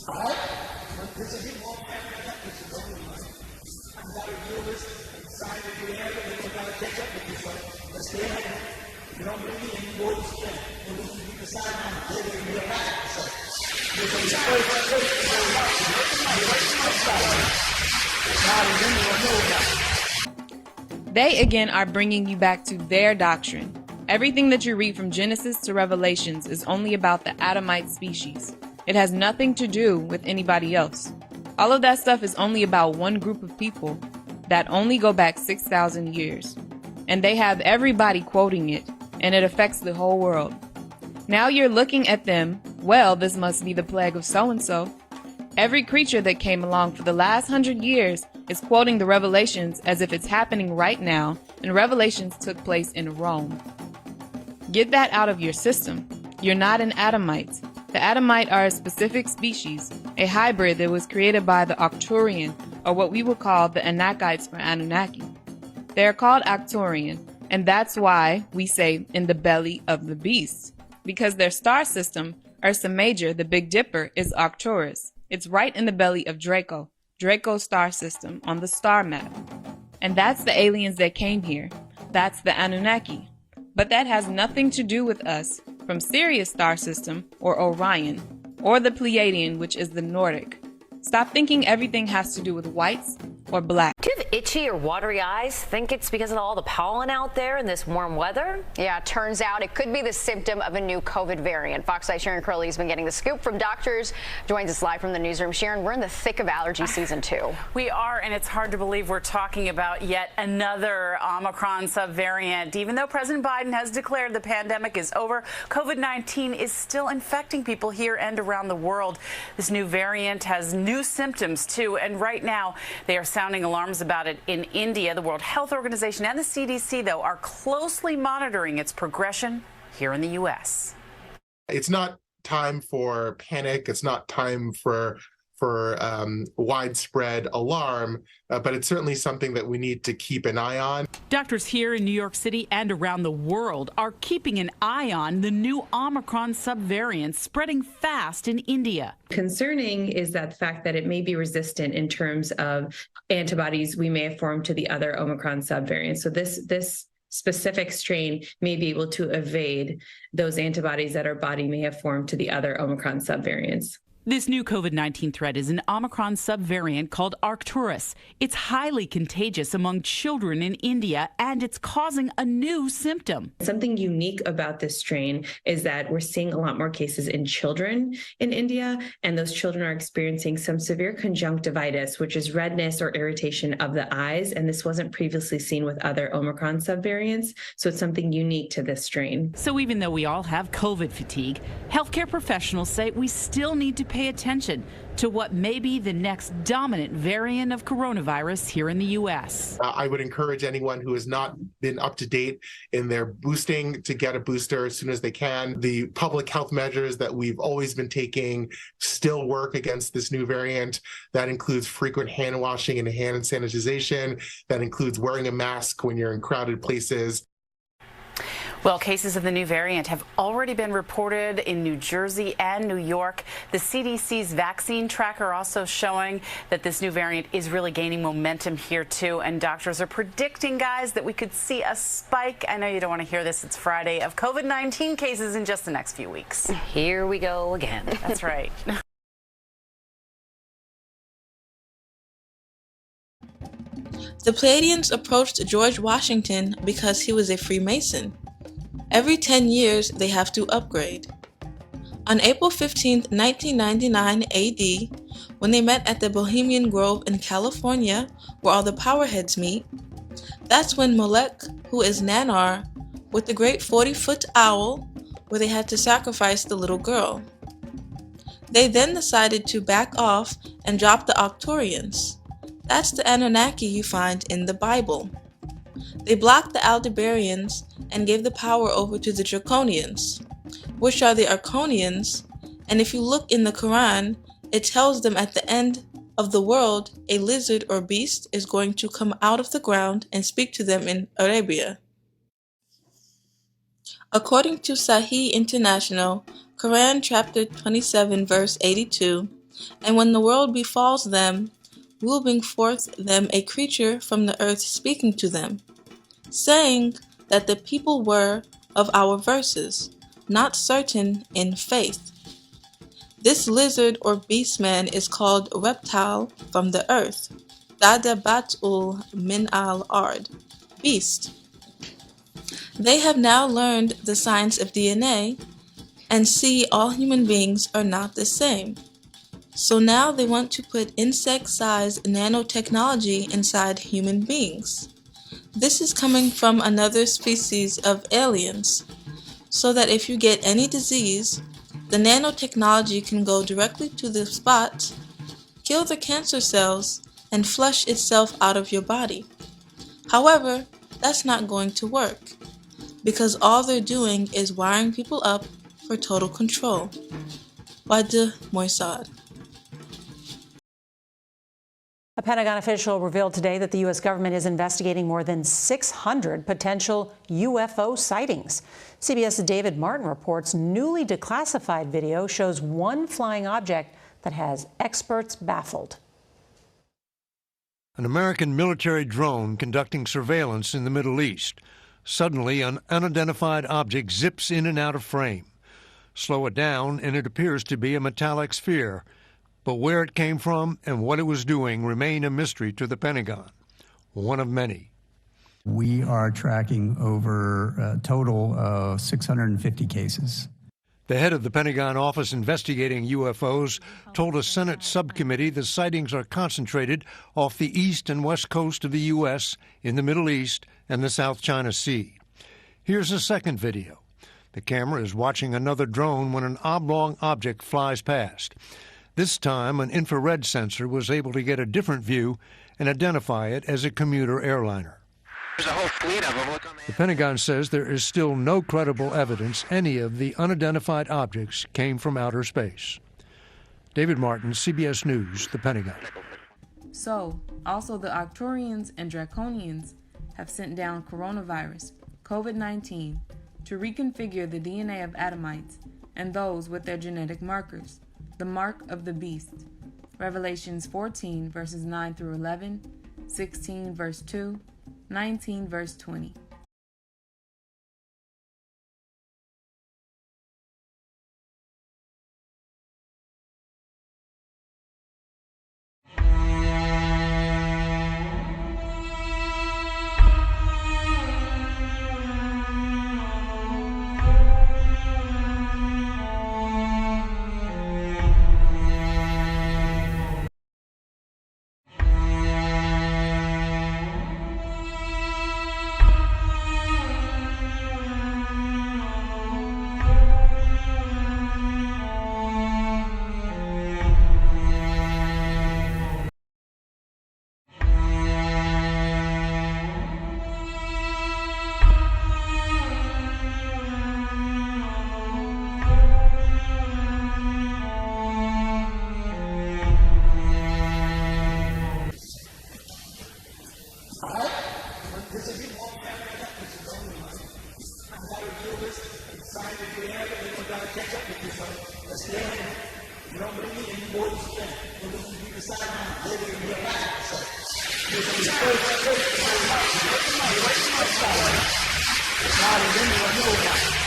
Right? This is it. This is only one. You got to deal with inside of the area, and you got to catch up with yourself. Let's stay ahead. You don't bring me any more strength. And when you decide on it, you're going to be a back. So, they again are bringing you back to their doctrine. Everything that you read from Genesis to Revelations is only about the Adamite species. It has nothing to do with anybody else. All of that stuff is only about one group of people that only go back 6,000 years. And they have everybody quoting it, and it affects the whole world. Now you're looking at them, well, this must be the plague of so-and-so. Every creature that came along for the last 100 years is quoting the Revelations as if it's happening right now, and Revelations took place in Rome. Get that out of your system. You're not an Adamite. The Adamite are a specific species, a hybrid that was created by the Arcturian, or what we would call the Anakites or Anunnaki. They are called Arcturian, and that's why we say in the belly of the beast. Because their star system, Ursa Major, the Big Dipper, is Arcturus. It's right in the belly of Draco, Draco's star system on the star map. And that's the aliens that came here. That's the Anunnaki. But that has nothing to do with us from Sirius star system or Orion, or the Pleiadian, which is the Nordic. Stop thinking everything has to do with whites or black. Do you have itchy or watery eyes? Think it's because of all the pollen out there in this warm weather? Yeah, turns out it could be the symptom of a new COVID variant. Fox 5's Sharon Curley has been getting the scoop from doctors. Joins us live from the newsroom. Sharon, we're in the thick of allergy season 2. We are, and it's hard to believe we're talking about yet another Omicron subvariant. Even though President Biden has declared the pandemic is over, COVID-19 is still infecting people here and around the world. This new variant has new symptoms, too, and right now they are sounding alarms about it in India. The World Health Organization and the CDC, though, are closely monitoring its progression here in the U.S. It's not time for panic. It's not time for widespread alarm, but it's certainly something that we need to keep an eye on. Doctors here in New York City and around the world are keeping an eye on the new Omicron subvariant spreading fast in India. Concerning is that the fact that it may be resistant in terms of antibodies we may have formed to the other Omicron subvariants. So this specific strain may be able to evade those antibodies that our body may have formed to the other Omicron subvariants. This new COVID-19 threat is an Omicron subvariant called Arcturus. It's highly contagious among children in India, and it's causing a new symptom. Something unique about this strain is that we're seeing a lot more cases in children in India, and those children are experiencing some severe conjunctivitis, which is redness or irritation of the eyes, and this wasn't previously seen with other Omicron subvariants, so it's something unique to this strain. So even though we all have COVID fatigue, healthcare professionals say we still need to pay attention to what may be the next dominant variant of coronavirus here in the U.S. I would encourage anyone who has not been up to date in their boosting to get a booster as soon as they can. The public health measures that we've always been taking still work against this new variant. That includes frequent hand washing and hand sanitization. That includes wearing a mask when you're in crowded places. Well, cases of the new variant have already been reported in New Jersey and New York. The CDC's vaccine tracker also showing that this new variant is really gaining momentum here, too. And doctors are predicting, guys, that we could see a spike. I know you don't want to hear this. It's Friday of COVID-19 cases in just the next few weeks. Here we go again. That's right. The Pleiadians approached George Washington because he was a Freemason. Every 10 years, they have to upgrade. On April 15, 1999 AD, when they met at the Bohemian Grove in California, where all the powerheads meet, that's when Molech, who is Nanar, with the great 40-foot owl, where they had to sacrifice the little girl. They then decided to back off and drop the Arcturians. That's the Anunnaki you find in the Bible. They blocked the Aldebaranians and gave the power over to the Draconians, which are the Arcturians, and if you look in the Quran, it tells them at the end of the world, a lizard or beast is going to come out of the ground and speak to them in Arabia. According to Sahih International, Quran chapter 27 verse 82, And when the world befalls them, will bring forth them a creature from the earth speaking to them, saying that the people were of our verses, not certain in faith. This lizard or beast man is called reptile from the earth, Dadabatul min al-ard, beast. They have now learned the science of DNA and see all human beings are not the same. So now they want to put insect-sized nanotechnology inside human beings. This is coming from another species of aliens, so that if you get any disease, the nanotechnology can go directly to the spot, kill the cancer cells, and flush itself out of your body. However, that's not going to work, because all they're doing is wiring people up for total control. Wade Moissad. A Pentagon official revealed today that the U.S. government is investigating more than 600 potential UFO sightings. CBS's David Martin reports newly declassified video shows one flying object that has experts baffled. An American military drone conducting surveillance in the Middle East. Suddenly, an unidentified object zips in and out of frame. Slow it down, and it appears to be a metallic sphere. But where it came from and what it was doing remain a mystery to the Pentagon, one of many. We are tracking over a total of 650 cases. The head of the Pentagon office investigating UFOs told a Senate subcommittee the sightings are concentrated off the east and west coast of the U.S., in the Middle East, and the South China Sea. Here's a second video. The camera is watching another drone when an oblong object flies past. This time, an infrared sensor was able to get a different view and identify it as a commuter airliner. There's a whole fleet of them. The Pentagon says there is still no credible evidence any of the unidentified objects came from outer space. David Martin, CBS News, the Pentagon. So, also the Arcturians and Draconians have sent down coronavirus, COVID-19, to reconfigure the DNA of Adamites and those with their genetic markers. The mark of the beast. Revelations 14 verses 9 through 11, 16 verse 2, 19 verse 20. You don't believe me, and you Boötes again. We're going to be deciding later in your life. So, it's not as anyone knows about.